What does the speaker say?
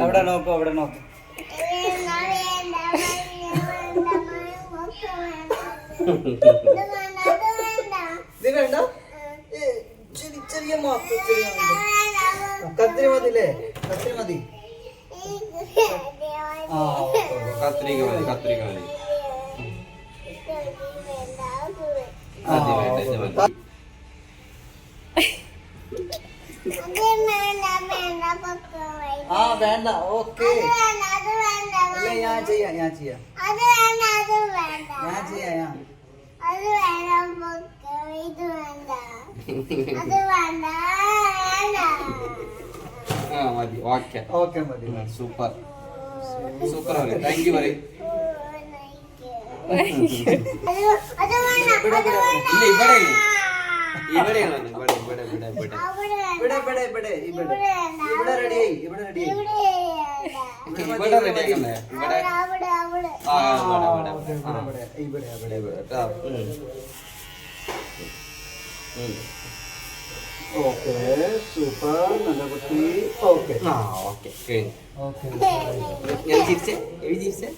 അവിടെ നോക്കൂ, അവിടെ നോക്കൂ. ഇത് വേണ്ട, ചെറിയ മാത്രം, ചെറിയ കത്തിരി മതില്ലേ? കത്തിരി മതി. ആ കത്രിക മതി, കത്രിക മതി. ആ വേണ്ട, ഓക്കെ. ഞാൻ ചെയ്യാം, ഞാൻ ചെയ്യാം, ഞാൻ ചെയ്യാം. മതി, ഓക്കെ ഓക്കെ മതി. സൂപ്പർ സൂപ്പർ ആണ്. താങ്ക് യു പറയും. ഇല്ല, ഇവിടെയാണ് ഇവിടെ ഇവിടെ ഇവിടെ ഇവിടെ ഇവിടെ ഇവിടെ ഇവിടെ ഇവിടെ ഇവിടെ റെഡിയായി, ഇവിടെ റെഡിയായി. ഇവിടെ റെഡിയാക്കണ്ടേ? ഇവിടെ ആ ഇവിടെ ഇവിടെ ഓക്കെ. സൂപ്പർ, നല്ല കുട്ടി. ഓക്കെ ആ ഓക്കെ കഴിഞ്ഞു. ഓക്കെ ഞാൻ ചിരിച്ചേ, എഴുതി ചിരിച്ചേ.